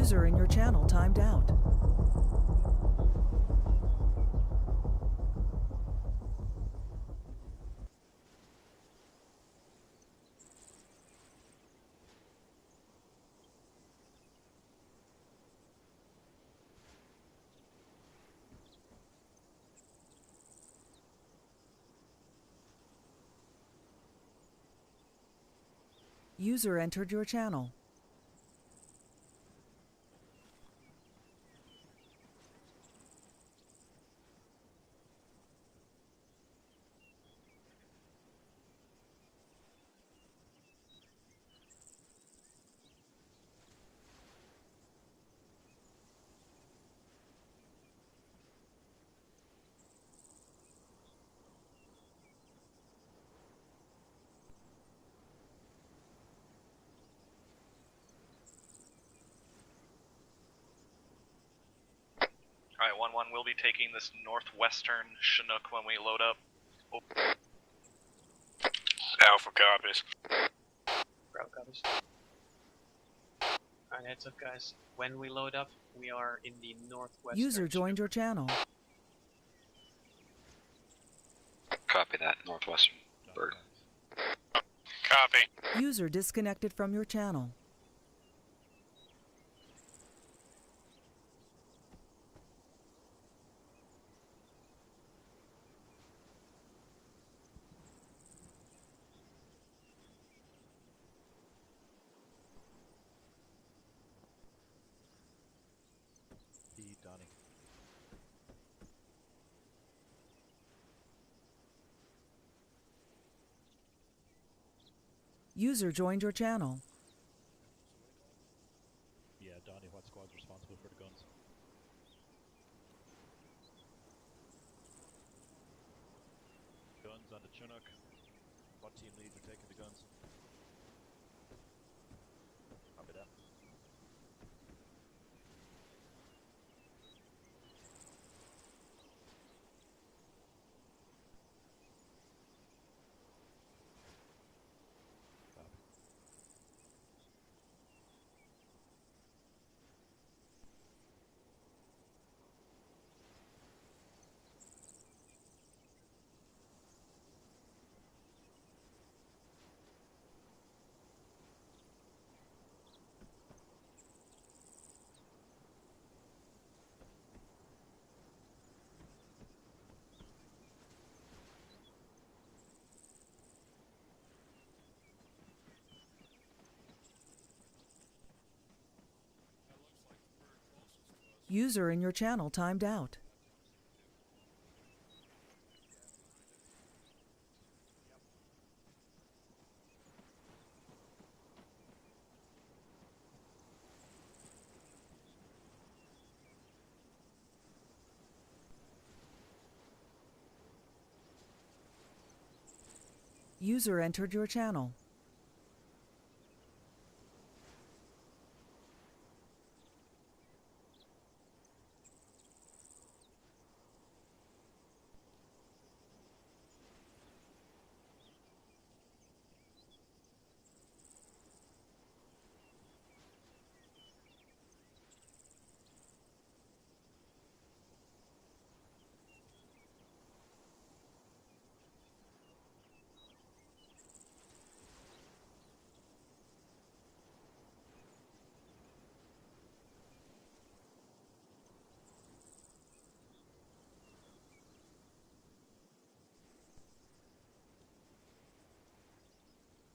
User in your channel timed out. User entered your channel. Alright, 1-1, we'll be taking this northwestern Chinook when we load up. Oh. Alpha copies. Bravo copies. Alright, heads up guys. When we load up, we are in the northwestern User joined your channel. Copy that, northwestern bird. Copy. User disconnected from your channel. Donnie. User joined your channel. Yeah, Donnie, what squad's responsible for the guns? Guns on the Chinook. What team leads are taking the guns? Copy that. User in your channel timed out. User entered your channel.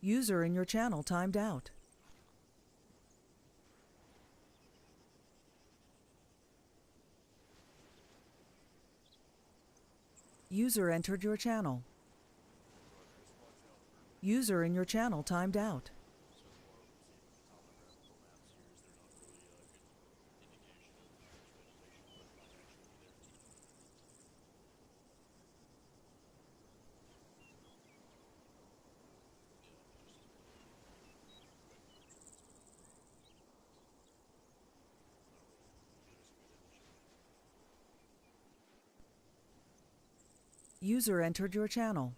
User in your channel timed out. User entered your channel. User in your channel timed out. User entered your channel.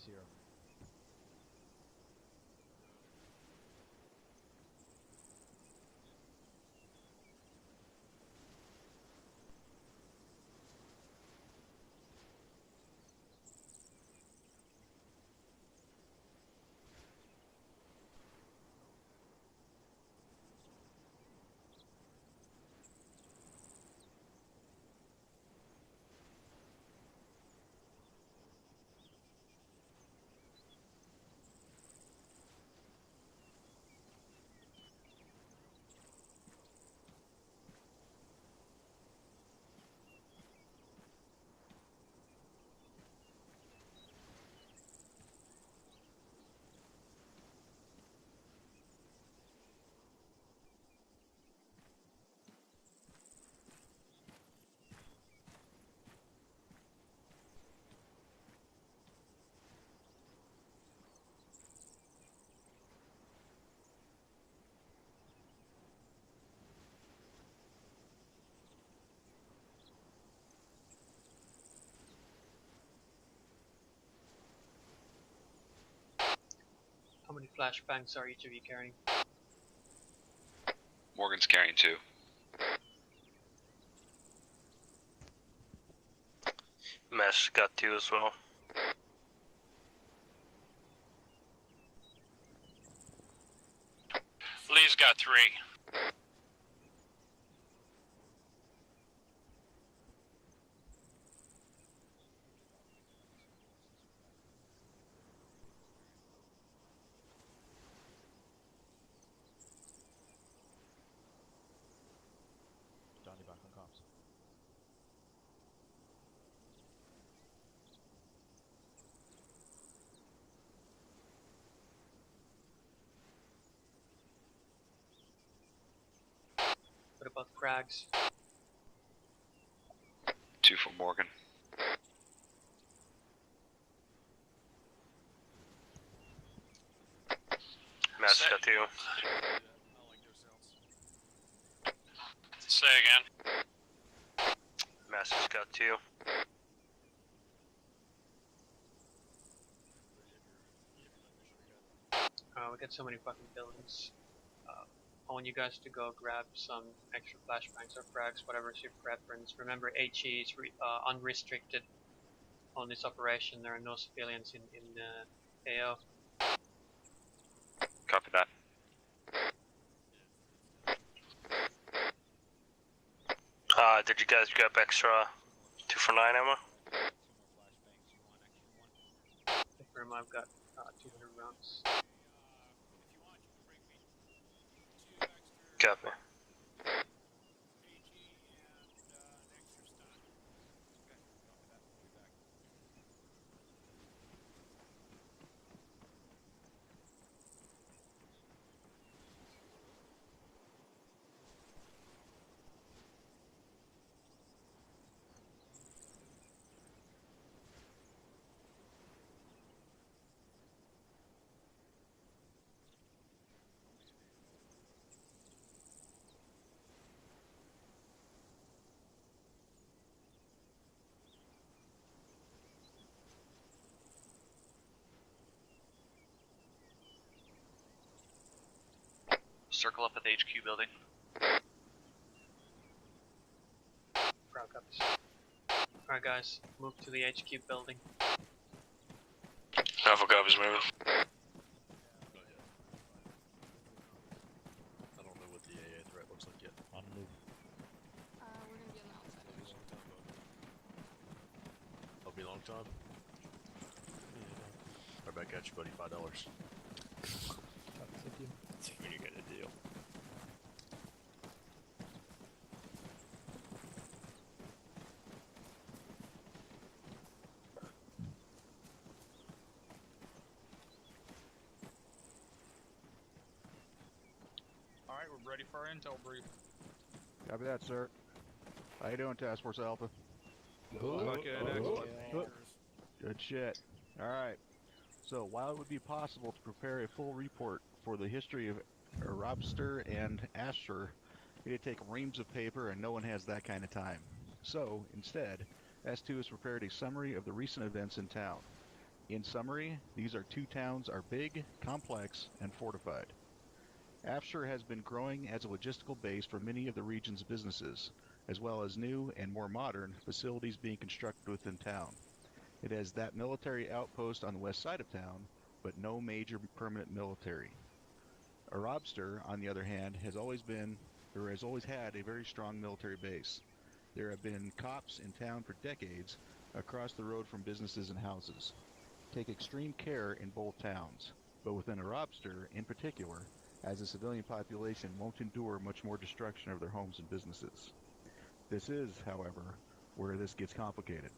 here. How many flashbangs are each of you carrying? Morgan's carrying 2. Mesh got 2 as well. Lee's got 3. Johnny back on comms. What about Crags? 2 for Morgan. Mesh got 2. Say again. Mesh has got 2. We got so many fucking buildings. I want you guys to go grab some extra flashbangs or frags, whatever's your preference. Remember, HE is unrestricted on this operation. There are no civilians in AO. Copy that. Did you guys grab extra 2 for 9 ammo? Confirm I've got 200 rounds. Copy. Circle up at the HQ building. Proud copies. Alright guys, move to the HQ building. Havoc is moving. I don't know what the AA threat looks like yet. On the move. We're gonna be on the outside actually. I'll be long time. Right back at you, buddy. $5. When you get a deal. Alright, we're ready for our intel brief. Copy that, sir. How you doing, Task Force Alpha? Good shit. Alright. So, while it would be possible to prepare a full report for the history of Robster and Asher, it'd take reams of paper and no one has that kind of time. So, instead, S2 has prepared a summary of the recent events in town. In summary, these two towns are big, complex, and fortified. Afshar has been growing as a logistical base for many of the region's businesses, as well as new and more modern facilities being constructed within town. It has that military outpost on the west side of town, but no major permanent military. Arabster, on the other hand, has always had a very strong military base. There have been cops in town for decades across the road from businesses and houses. Take extreme care in both towns, but within Arabster in particular, as the civilian population won't endure much more destruction of their homes and businesses. This is, however, where this gets complicated.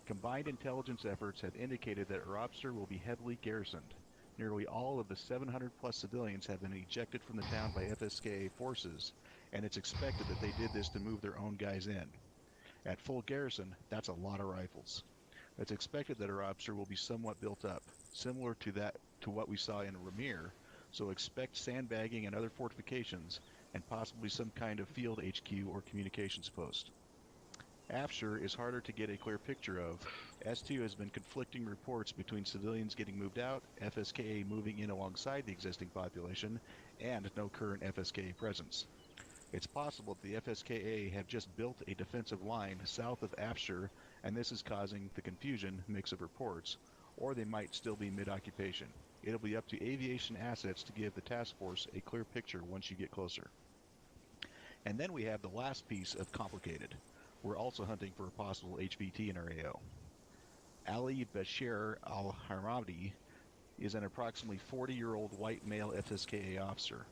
Combined intelligence efforts have indicated that Arabster will be heavily garrisoned. Nearly all of the 700-plus civilians have been ejected from the town by FSKA forces, and it's expected that they did this to move their own guys in. At full garrison, that's a lot of rifles. It's expected that Arabster will be somewhat built up, similar to what we saw in Ramir, so expect sandbagging and other fortifications, and possibly some kind of field HQ or communications post. Afshar is harder to get a clear picture of. S2 has been conflicting reports between civilians getting moved out, FSKA moving in alongside the existing population, and no current FSKA presence. It's possible that the FSKA have just built a defensive line south of Afshar, and this is causing the confusion mix of reports, or they might still be mid-occupation. It'll be up to aviation assets to give the task force a clear picture once you get closer. And then we have the last piece of complicated. We're also hunting for a possible HVT in our AO. Ali Bashir al-Harmadi is an approximately 40-year-old white male FSKA officer.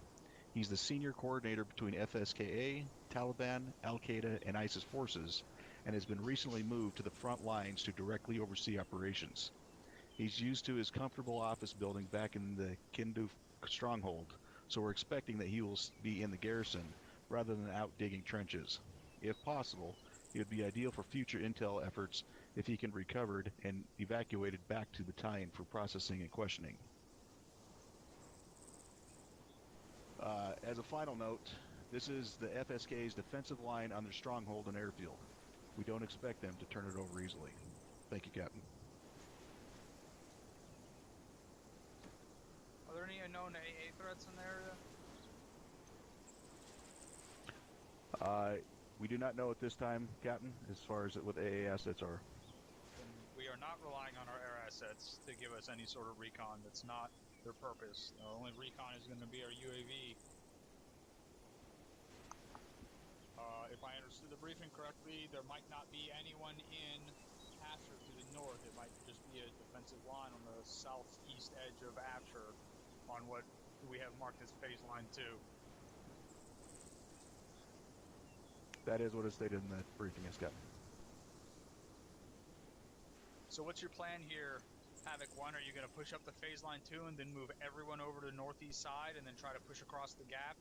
He's the senior coordinator between FSKA, Taliban, Al-Qaeda, and ISIS forces, and has been recently moved to the front lines to directly oversee operations. He's used to his comfortable office building back in the Kindu stronghold, so we're expecting that he will be in the garrison rather than out digging trenches. If possible, it would be ideal for future intel efforts if he can be recovered and evacuated back to the tie-in for processing and questioning. As a final note, this is the FSK's defensive line on their stronghold and airfield. We don't expect them to turn it over easily. Thank you, Captain. Are there any unknown AA threats in the area? We do not know at this time, Captain, as far as what AA assets are. Then we are not relying on our air assets to give us any sort of recon. That's not their purpose. The only recon is going to be our UAV. If I understood the briefing correctly, there might not be anyone in Afshar to the north. It might just be a defensive line on the southeast edge of Afshar on what we have marked as phase line 2. That is what is stated in that briefing, yes, Captain. So what's your plan here, Havoc 1? Are you going to push up the phase line 2 and then move everyone over to the northeast side and then try to push across the gap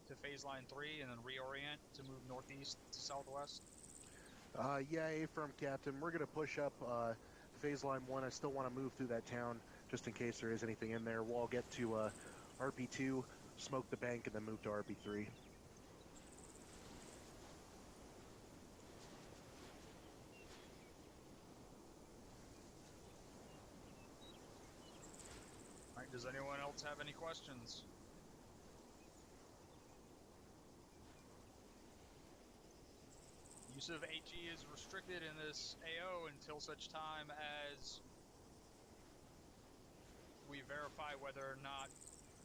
to phase line 3 and then reorient to move northeast to southwest? Yeah, affirm, Captain. We're going to push up phase line 1. I still want to move through that town just in case there is anything in there. We'll all get to RP2, smoke the bank, and then move to RP3. Alright, does anyone else have any questions? Use of HE is restricted in this AO until such time as we verify whether or not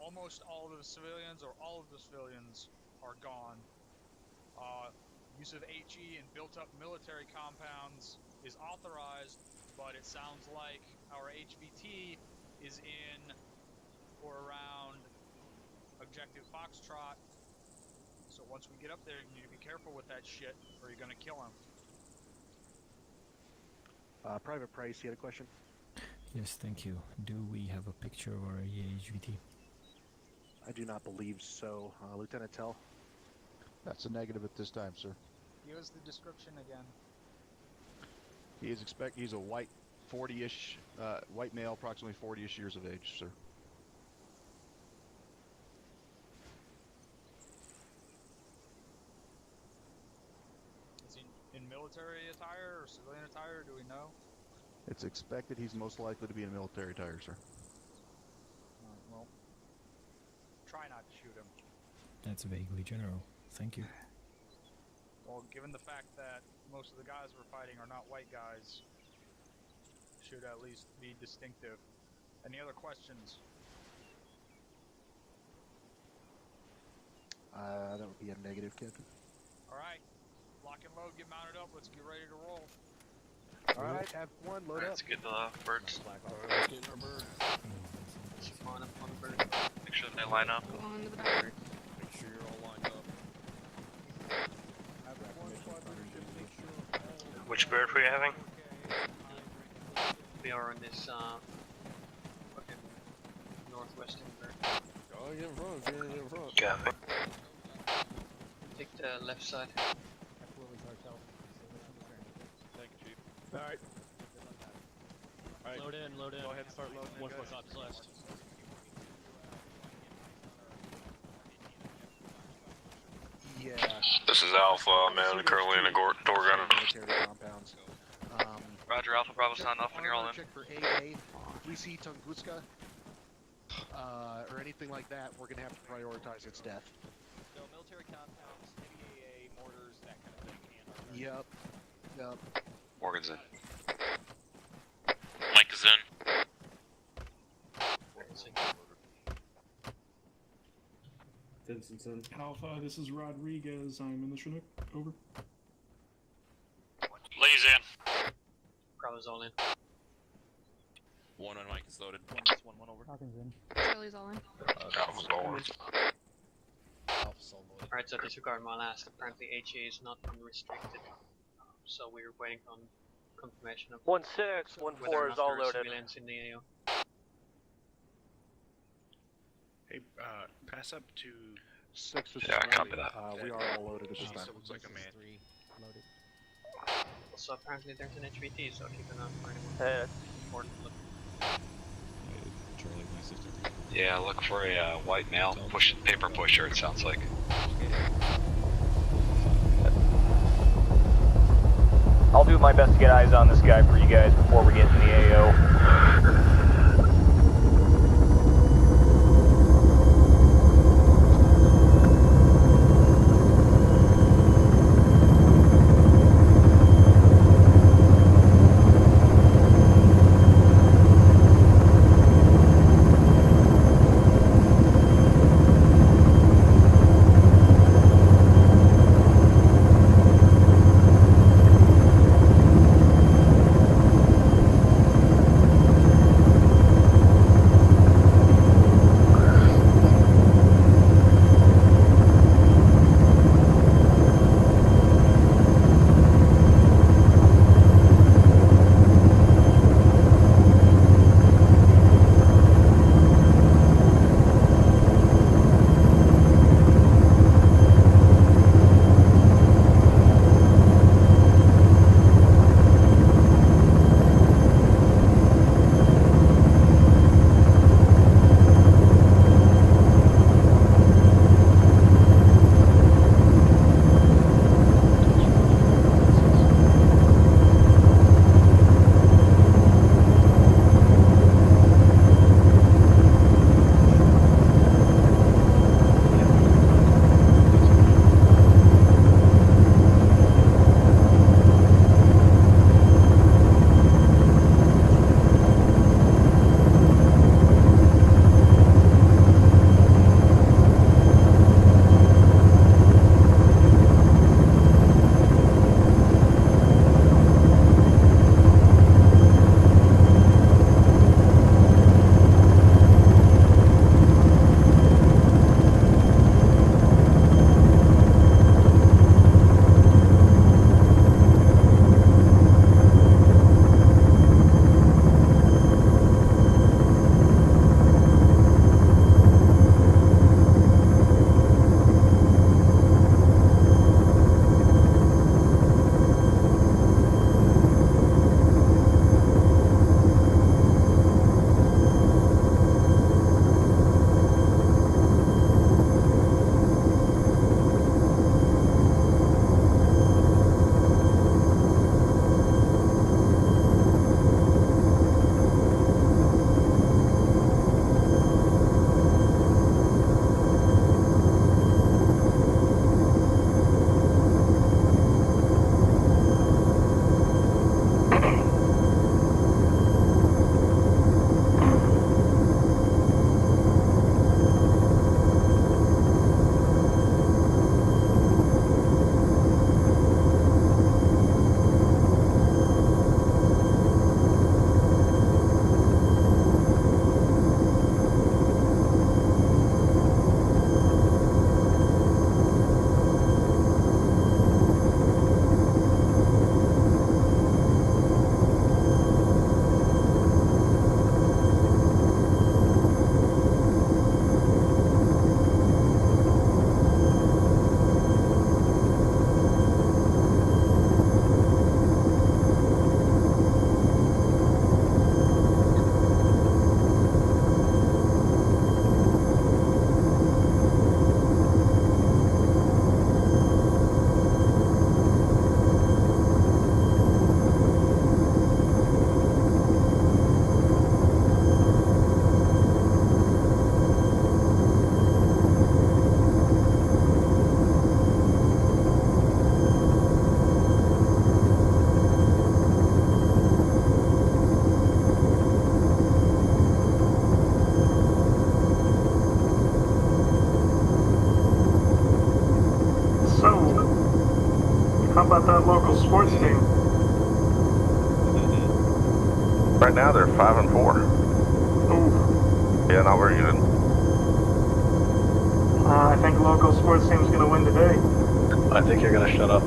almost all of the civilians or all of the civilians are gone. Use of HE in built-up military compounds is authorized, but it sounds like our HVT is in or around Objective Foxtrot. So once we get up there, you need to be careful with that shit, or you're gonna kill him. Private Price, you had a question? Yes, thank you. Do we have a picture of our HVT? I do not believe so. Lieutenant Tell? That's a negative at this time, sir. Give us the description again. He's a white 40-ish, white male, approximately 40-ish years of age, sir. Is he in military attire or civilian attire? Do we know? It's expected he's most likely to be in military tire, sir. Well, try not to shoot him. That's vaguely general. Thank you. Well, given the fact that most of the guys we're fighting are not white guys, should at least be distinctive. Any other questions? That would be a negative, Captain. Alright, lock and load, get mounted up, let's get ready to roll. Alright, have one, load up. Let's get the birds. Spawn up on the bird. Make sure they line up. Go on to the back. Make sure you're all lined up. Which bird were you having? We are on this fucking northwestern bird. Oh, get in front, get in front. Copy. Take the left side. Thank you, Chief. Alright. Alright, Load in, load in. go ahead and start loading in, 1 guys. 4 copies last. Yeah. This is Alpha. I'm currently in a door gunner. Military compounds. Roger, Alpha Bravo, sound off when you're all in. Check for AA. If we see Tunguska, or anything like that, we're gonna have to prioritize its death. So, military compounds, AA, mortars, that kind of thing. Yep. Yep. Morgan's in. Mike is in. Vincentson. Alpha, this is Rodriguez. I'm in the Chinook. Over. Lee's in. Bravo's all in. 1 on Mike is loaded. 1 over. Charlie's all in. Alpha's going. Alright, so disregard my last. Apparently HE is not unrestricted. So we're waiting on confirmation of 1-6, whether 1-4 or is not all there are loaded. civilians in the AO. Hey, pass up to 6 is Yeah, I copy that. we are all loaded at this time. looks like a man. So apparently there's an HVT, so keep an eye for anyone. Hey, that's Important to look. Charlie, my sister. Yeah, look for a white male paper pusher, it sounds like. I'll do my best to get eyes on this guy for you guys before we get in the AO. about that local sports team? Right now they're 5-4. Ooh. Yeah, not very good. I think local sports team's gonna win today. I think you're gonna shut up.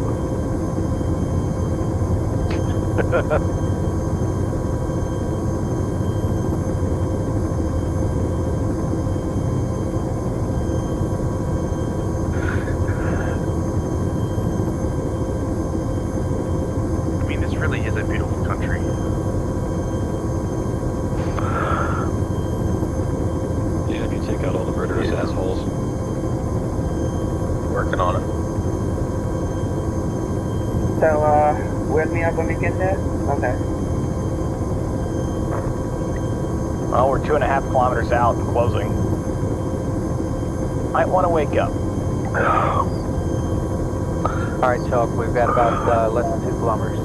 I mean, this really is a beautiful country. Yeah, if you take out all the murderous assholes. Working on it. So, wake me up when we get there? Okay. Well, we're 2.5 kilometers out and closing. Might want to wake up. Alright, Chalk, we've got about less than 2 kilometers.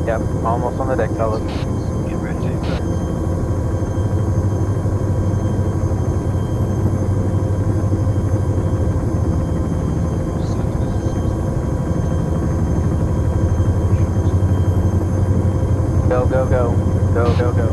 Yep, almost on the deck, fellas. Get ready, James. Go, go, go. Go, go, go.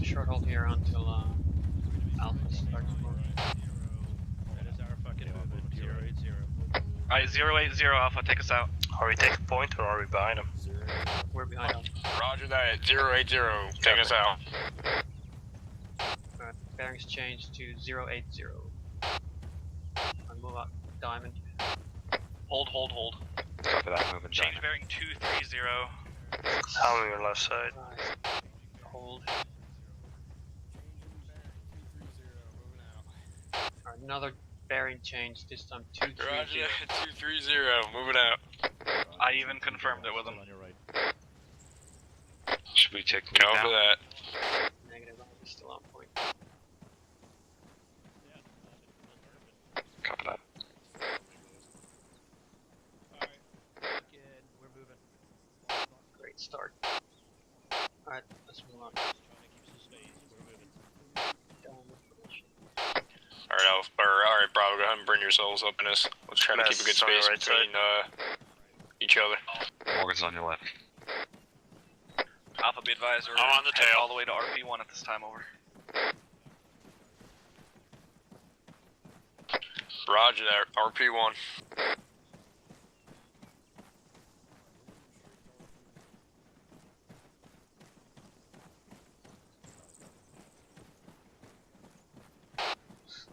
Short hold here until Alpha starts moving. That is our fucking movement. 080. Alright, 080 Alpha, take us out. Are we taking point or are we behind them? We're behind them. Roger that. 080. Take us out. Alright, bearings changed to 080. I move up diamond. Hold. Copy that, moving Change diamond. bearing 230. How on your left side? Hold. Alright, another bearing change, this time 230. Roger, 230, moving out. I even confirmed it with him. On your right. Should we take the Go lead for now? that. Negative, Alpha still on point. Copy that. We're moving. Great start. Alright, let's move on. Trying to keep some space. We're moving. Alright, Bravo, go ahead and bring yourselves up in this. Let's try to keep a good space between each other. Morgan's on your left. Alpha, be advised, we're I'm on the tail. all the way to RP1 at this time, over. Roger that, RP1.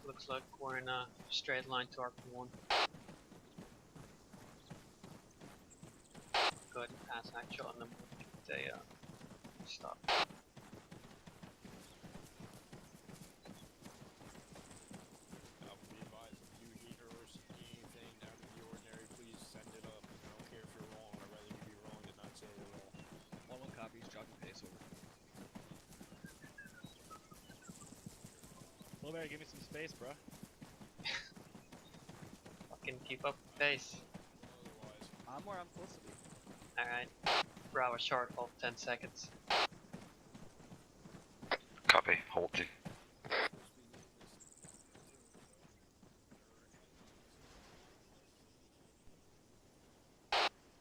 Looks like we're in a straight line to RP1. Go ahead and pass actual and then they stop. way. Give me some space, bro. Fucking keep up the pace. I'm where I'm supposed to be. Alright. Bravo short, hold 10 seconds. Copy. Holding.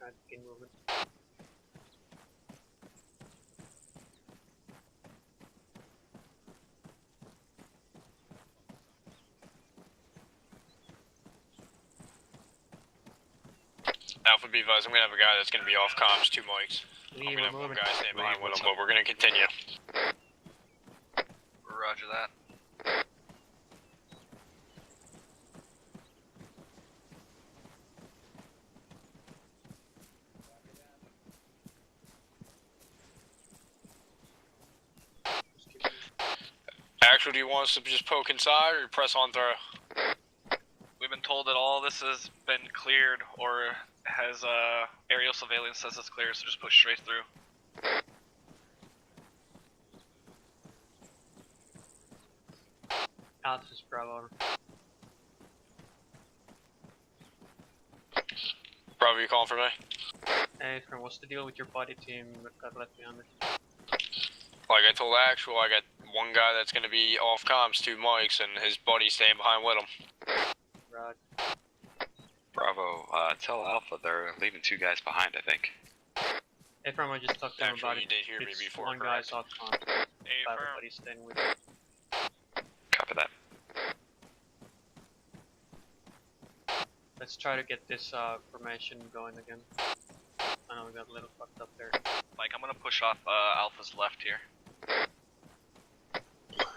Alright, begin movement. Alpha be advised, I'm gonna have a guy that's gonna be off comms, 2 mics. I'm Leave, gonna have one moving. guy stand behind with him, but we're gonna continue. Roger that. Actual, do you want us to just poke inside or press on through? We've been told that all this has been cleared, or has aerial surveillance says it's clear, so just push straight through. Alpha's Bravo. Bravo, you calling for me? Hey, friend, what's the deal with your body team that got left behind? Like I told Actual, I got one guy that's gonna be off comms, 2 mics, and his buddy staying behind with him. Right. Bravo, tell Alpha they're leaving 2 guys behind, I think. Hey, friend, I just talked to him Actually, about you it. did hear me It's before, one correct? guy's off con. Everybody's staying with him. Copy that. Let's try to get this formation going again. I know we got a little fucked up there. Mike, I'm gonna push off Alpha's left here.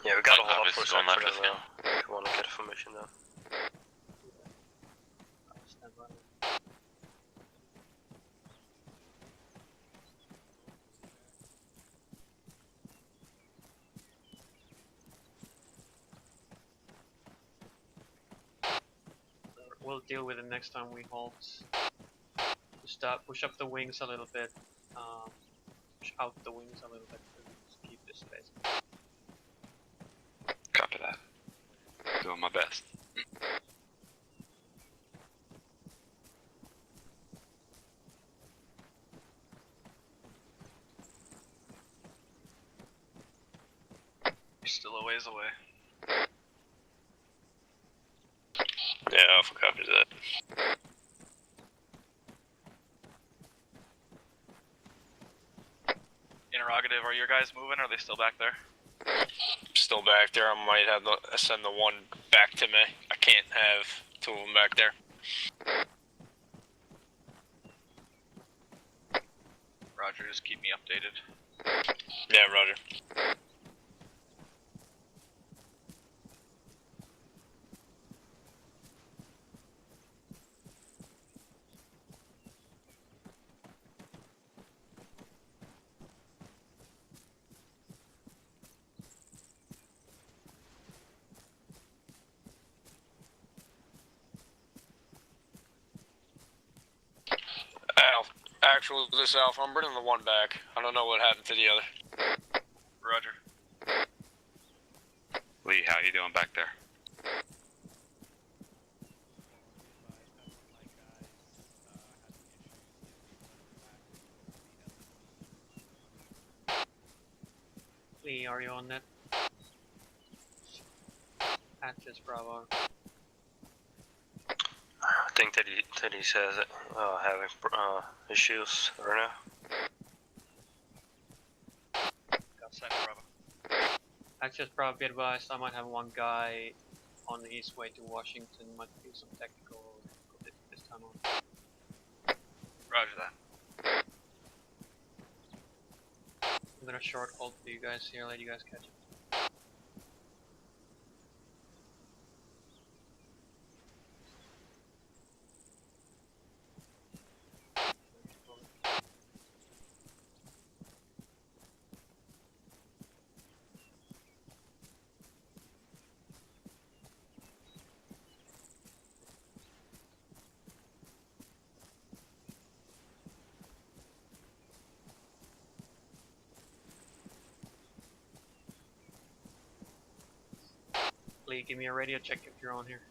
Yeah, we got a Alpha's hold off for a going second left for with them him. though. If you want to get a formation though. Stand by. We'll deal with it next time we halt. Just push up the wings a little bit. Push out the wings a little bit. Just keep this space. Copy that. Doing my best. You're still a ways away. Yeah, Alpha copies that. Interrogative, are your guys moving, or are they still back there? Still back there, I might have to send the one back to me. I can't have 2 of them back there. Roger, just keep me updated. Yeah, Roger. Actual, this Alpha, I'm bringing the one back. I don't know what happened to the other. Roger. Lee, how you doing back there? Lee, are you on net? Atlas Bravo. I think that he says it, having issues right now. Got sent, Bravo. Atlas Bravo, be advised, I might have one guy on his way to Washington. Might be some technical this time on. Roger that. I'm gonna short hold for you guys here, let you guys catch it. Lee, give me a radio check if you're on here.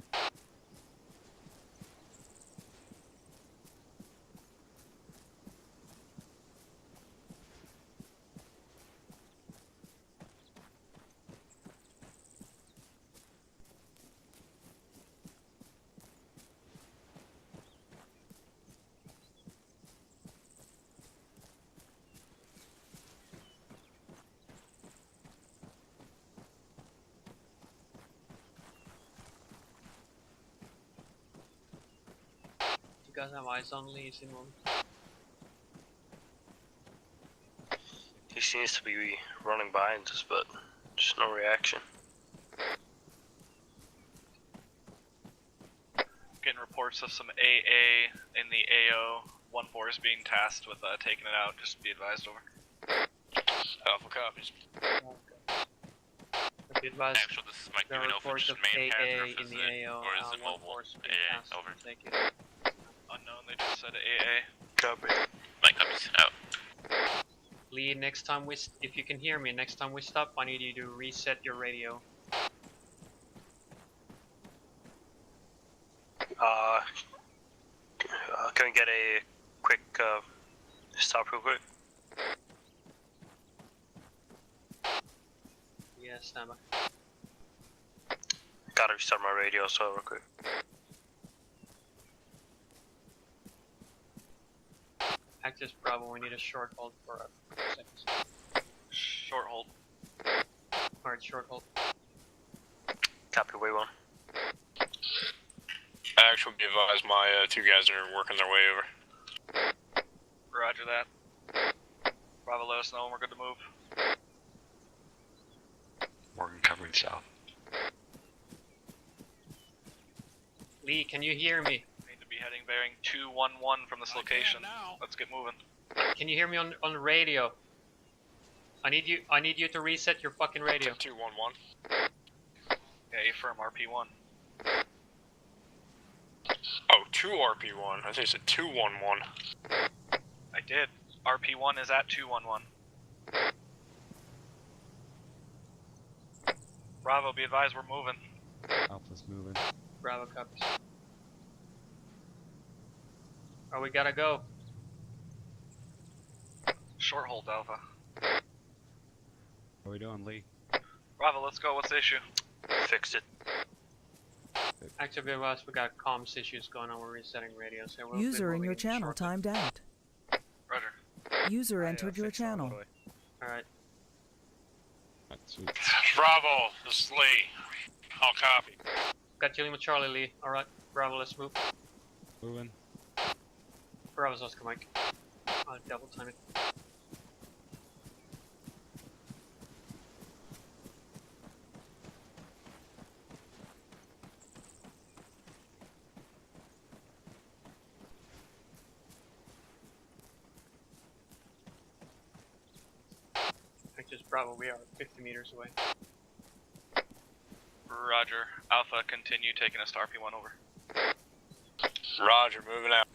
You guys have eyes on Lee, Simon? He seems to be running behind us, but just no reaction. Getting reports of some AA in the AO. 1-4 is being tasked with taking it out. Just be advised over. Alpha copies. Be advised. Actual, this is Mike. Do There we are know if reports it's of just main path or AA if in it's the AO. or is it mobile? 1-4 is being AA, tasked over. to take it. Unknown, they just said AA. Copy. Mike copies. Out. Lee, next time if you can hear me, next time we stop, I need you to reset your radio. Can we get a quick stop real quick? Yeah, stand by. Gotta restart my radio, so real quick. Actus Bravo, we need a short hold for 2 seconds. Short hold. Alright, short hold. Copy, way one. Actual, be advised, my two guys are working their way over. Roger that. Bravo, let us know when we're good to move. Morgan covering south. Lee, can you hear me? Need to be heading bearing 211 from this location. Let's get moving. Can you hear me on the radio? I need you to reset your fucking radio. 211. Yeah, affirm RP1. Oh, 2 RP1. I think it said 211. I did. RP1 is at 211. Bravo, be advised, we're moving. Alpha's moving. Bravo copies. Oh, we gotta go. Short hold, Alpha. How are we doing, Lee? Bravo, let's go. What's the issue? Fixed it. Active us, we got comms issues going on. We're resetting radios here. We'll User in your channel timed out. Roger. User entered your channel. Alright. Bravo, this is Lee. I'll copy. Got you, Lima Charlie Lee. Alright, Bravo, let's move. Moving. Bravo's Oscar Mike. I'll double time it. Actors Bravo, we are 50 meters away. Roger. Alpha, continue taking us to RP1 over. Roger, moving out.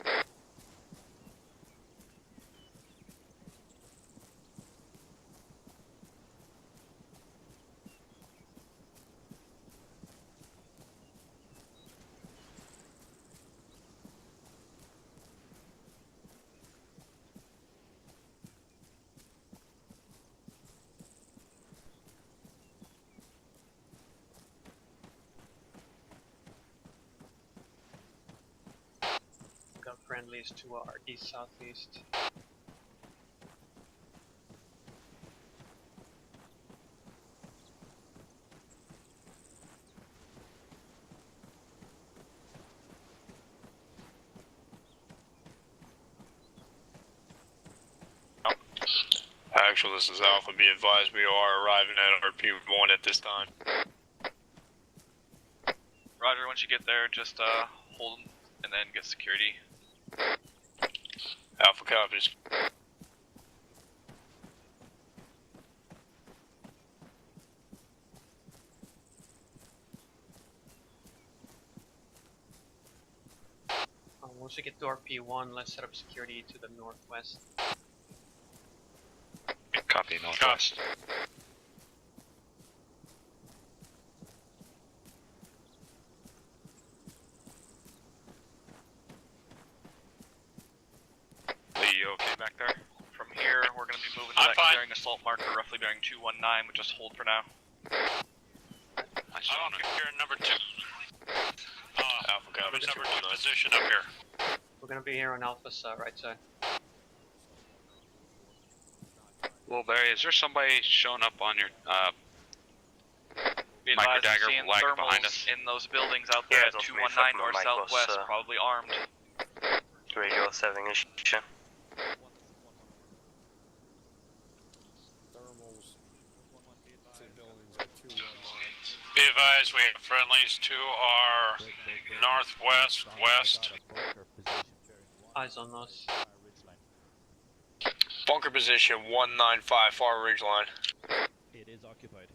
Got friendlies to our east-southeast. Actual, this is Alpha. Be advised, we are arriving at RP1 at this time. Roger, once you get there, just hold and then get security. Alpha copies. Once we get to RP1, let's set up security to the northwest. Copy, northwest. back there. From here, we're going to be moving to that clearing assault marker, roughly bearing 219, but just hold for now. I'm on here, number 2. Alpha Copy, number 2 position up here. We're gonna be here on Alpha's right side. Well, Barry, is there somebody showing up on your Be advised, I'm micro-dagger seeing lager behind thermals us? in those buildings out there at 219 north southwest, probably armed. Radio 7 ish. Be advised, we have friendlies to our northwest, west. Eyes on us. Bunker position 195, far ridge line. It is occupied.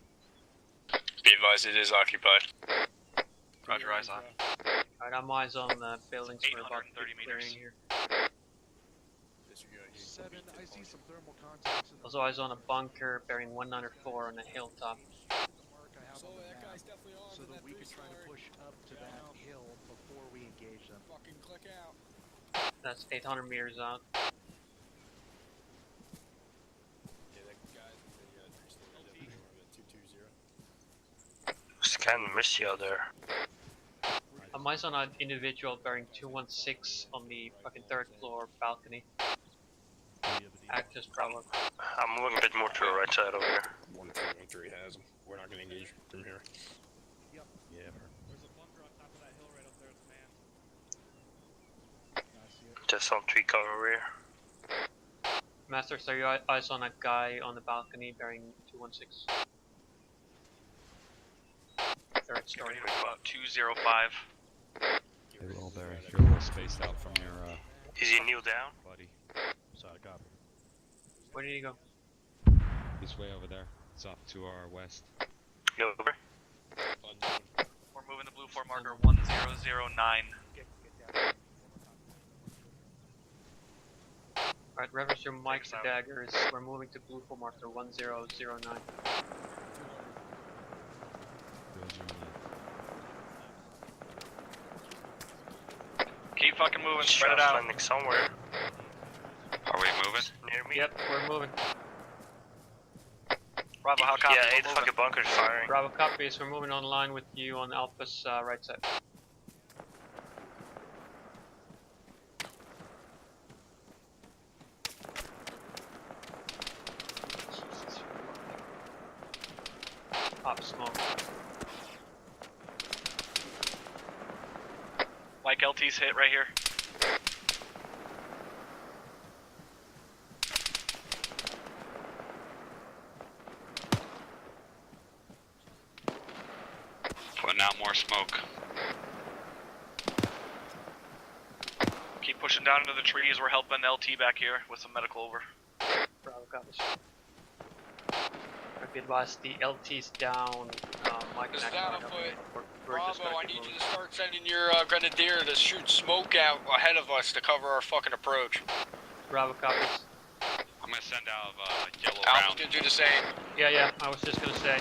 Be advised, it is occupied. Roger, eyes on. Alright, I'm eyes on the buildings for about 830 meters. here. 7, I see some thermal contacts in the Also eyes on a bunker bearing 194 on a hilltop. so that we can try to push up to that hill before we engage them. Fucking click out. That's 800 meters out. It's kind of misty out there. I'm eyes on an individual bearing 216 on the fucking 3rd floor balcony. Act as Bravo. I'm moving a bit more to the right side over here. 113 has them. We're not going to engage from here. Yeah. There's a bunker on top of that hill right up there, it's manned. Just some tree cover over here. Master, so you eyes on a guy on the balcony bearing 216. 3rd story. About 205. Hey, well, Barry, you're a little spaced out from your, Is he kneel down? buddy. Sorry, copy. Where did he go? He's way over there. It's off to our west. Go over. We're moving to blue 4 marker 1009. Alright, reverse your mics and daggers. We're moving to blue 4 marker 1009. Keep fucking moving, spread it out. Landing somewhere. Are we moving? Near me? Yep, we're moving. Bravo, how copy? Yeah, 8 fucking bunkers firing. Bravo copies, we're moving online with you on Alpha's right side. Pop smoke. Mike, LT's hit right here. Putting out more smoke. Keep pushing down into the trees. We're helping LT back here with some medical over. Bravo copies. I'd be advised the LT's down. Mike This and is I Alpha. we're just Bravo, gonna I keep need you moving. to start sending your grenadier to shoot smoke out ahead of us to cover our fucking approach. Bravo copies. I'm gonna send out yellow Alpha's round. gonna do the same. Yeah, I was just gonna say.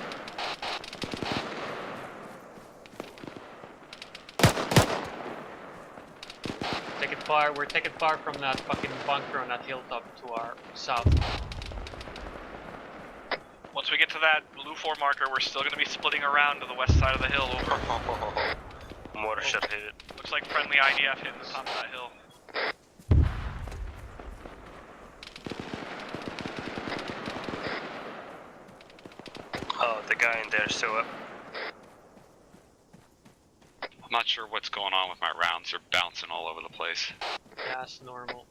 Taking fire, we're taking fire from that fucking bunker on that hilltop to our south. Once we get to that blue 4 marker, we're still going to be splitting around to the west side of the hill. Over. Mortar shot hit it. Looks like friendly IDF hitting the top of that hill. Oh, the guy in there is still up. I'm not sure what's going on with my rounds. They're bouncing all over the place. Yeah, that's normal.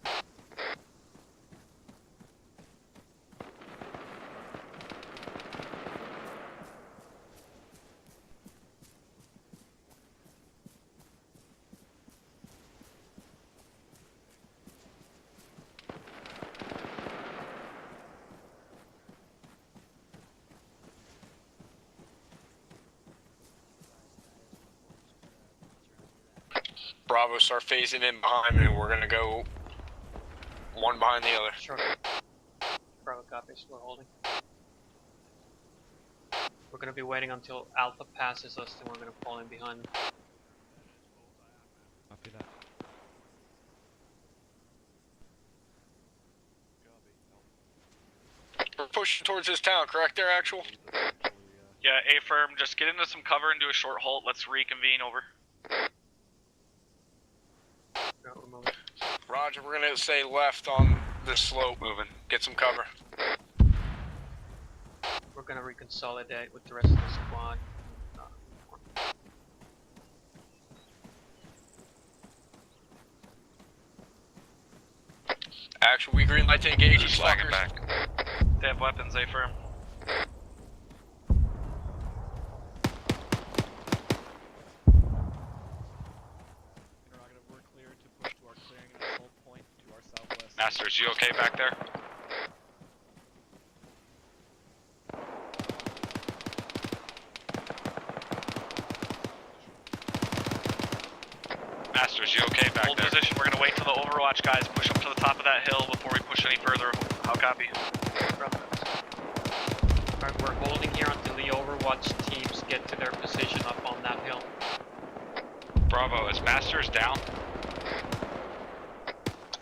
Bravo, start phasing in behind me. We're gonna go one behind the other. Sure. Bravo copies, we're holding. We're gonna be waiting until Alpha passes us, then we're gonna fall in behind them. Copy that. pushing towards this town, correct there, Actual? Yeah, A-firm, just get into some cover and do a short halt. Let's reconvene, over. Roger, we're gonna say left on this slope. Moving. Get some cover. We're gonna reconsolidate with the rest of the squad. Actual, we green light to engage these Flagging fuckers. back. They have weapons, A-firm. Interrogative, we're clear to push to our clearing and assault point to our southwest. Masters, you okay back there? Masters, you okay back Hold there? position, we're gonna wait till the Overwatch guys push up to the top of that hill before we push any further. How copy? Alright, we're holding here until the Overwatch teams get to their position up on that hill. Bravo, is Masters down?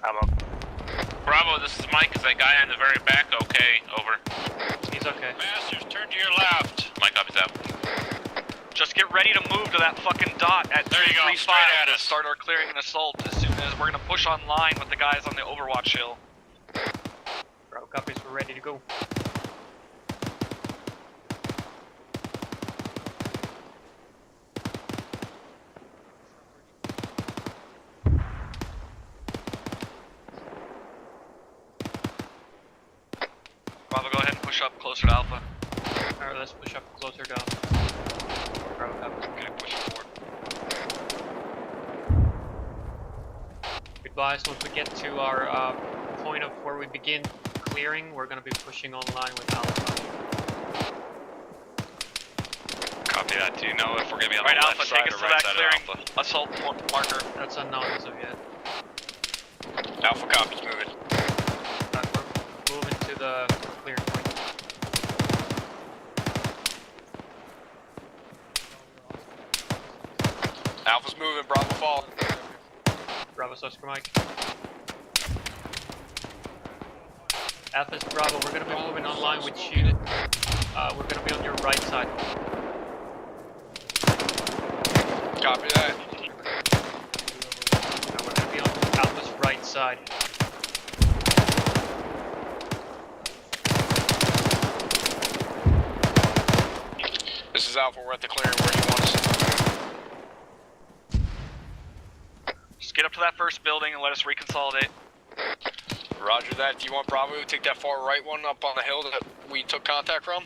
I'm up. Bravo, this is Mike. Is that guy in the very back okay? Over. He's okay. Masters, turn to your left. Mike up is out. Just get ready to move to that fucking dot at There you go, 335 straight at to us. start our clearing and assault as soon as we're gonna push online with the guys on the Overwatch hill. Bravo copies, we're ready to go. Bravo, go ahead and push up closer to Alpha. Alright, let's push up closer down. Bravo copies. Okay, pushing forward. Advise once we get to our point of where we begin clearing, we're going to be pushing online with Alpha. Copy that. Do you know if we're gonna be on Right, the Alpha, left take side us or to right that side clearing. of Alpha? Assault marker. That's unknown as of yet. Alpha copies moving. We're moving to the clear point. Alpha's moving, Bravo fall. Bravo, Oscar Mike. Alpha's Bravo, we're going to be moving online with you. We're going to be on your right side. Copy that. We're going to be on Alpha's right side. This is Alpha, we're at the clearing. Where do you want us? Just get up to that first building and let us reconsolidate. Roger that. Do you want Bravo to take that far right one up on the hill that we took contact from?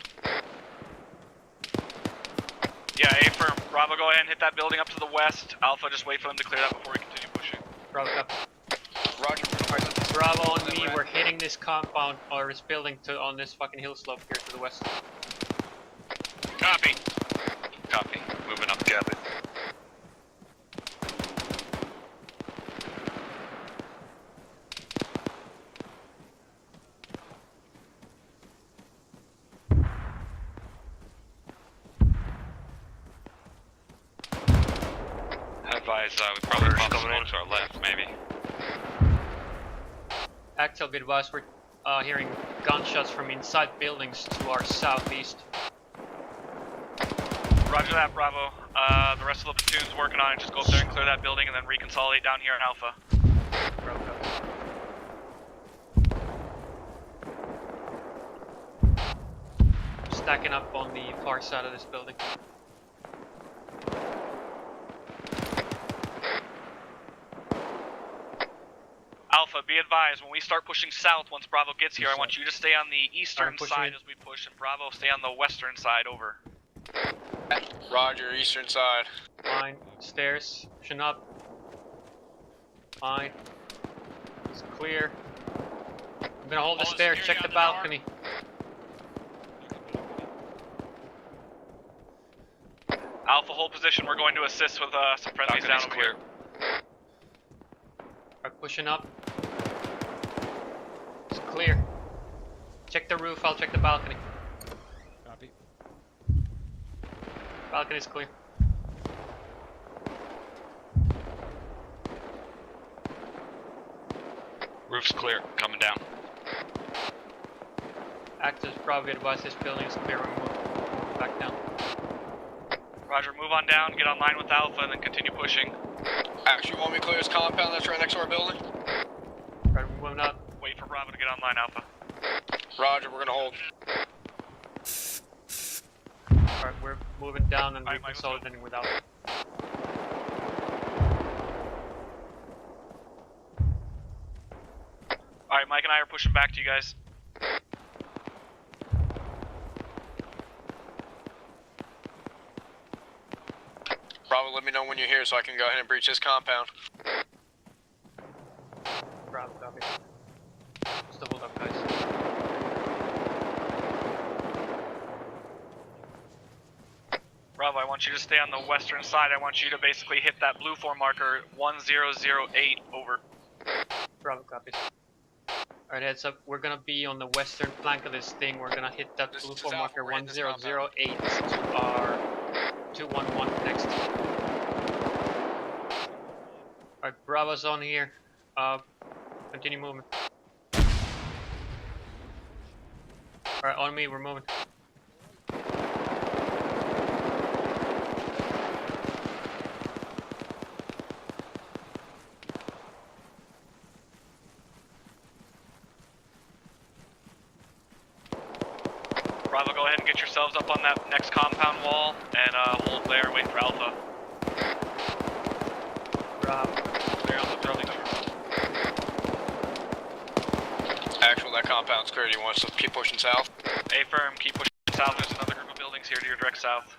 Yeah, A-firm. Bravo, go ahead and hit that building up to the west. Alpha, just wait for them to clear that before we continue pushing. Bravo, copy. Roger. Bravo on me, we're hitting this compound or this building on this fucking hill slope here to the west. Copy. Copy. Moving up. Copy. Advise, we probably pop smoke to our left, maybe. Actel, be advised, we're hearing gunshots from inside buildings to our southeast. Roger that, Bravo. The rest of the platoon's working on it. Just go up there and clear that building and then reconsolidate down here in Alpha. Bravo. Stacking up on the far side of this building. Alpha, be advised, when we start pushing south, once Bravo gets here, I want you to stay on the eastern side as we push, and Bravo stay on the western side, over. Roger, eastern side. Fine. Stairs. Pushing up. Fine. It's clear. I'm gonna hold the stairs. Check the balcony. Alpha, hold position. We're going to assist with some friendlies down over here. Alright, pushing up. It's clear. Check the roof. I'll check the balcony. Copy. Balcony's clear. Roof's clear. Coming down. Active Bravo, be advised this building is clear and move back down. Roger, move on down, get online with Alpha, and then continue pushing. Actually, want me to clear this compound that's right next to our building? Right, we're moving up. Wait for Bravo to get online, Alpha. Roger, we're gonna hold. Alright, we're moving down and we're consolidating with Alpha. Alright, Mike and I are pushing back to you guys. Bravo, let me know when you're here so I can go ahead and breach this compound. Bravo, copy. Still hold up, guys. Bravo, I want you to stay on the western side. I want you to basically hit that blue form marker 1008, over. Bravo, copies. Alright, heads up. We're gonna be on the western flank of this thing. We're gonna hit that blue form marker 1008 to our 211 next. Alright, Bravo's on here. Continue moving. Alright, on me, we're moving. Bravo, go ahead and get yourselves up on that next compound wall and hold there, wait for Alpha. Bravo. Clear on the building. Actual, that compound's clear. Do you want us to keep pushing south? A-firm, keep pushing south. There's another group of buildings here to your direct south.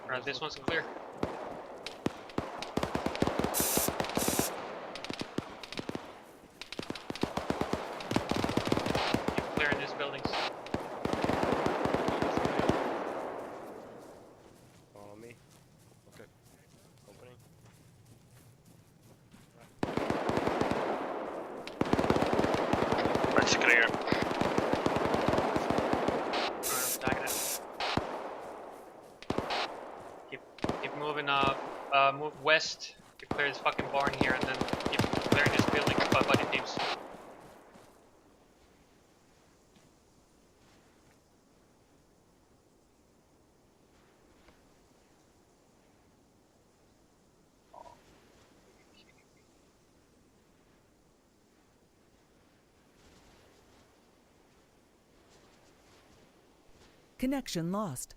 Alright, this one's clear. Keep clearing these buildings. Follow me. Okay. Opening. That's clear. Alright, I'm tagging it. Keep moving, move west. Keep clear this fucking barn here and then keep clearing this building by buddy teams. Connection lost.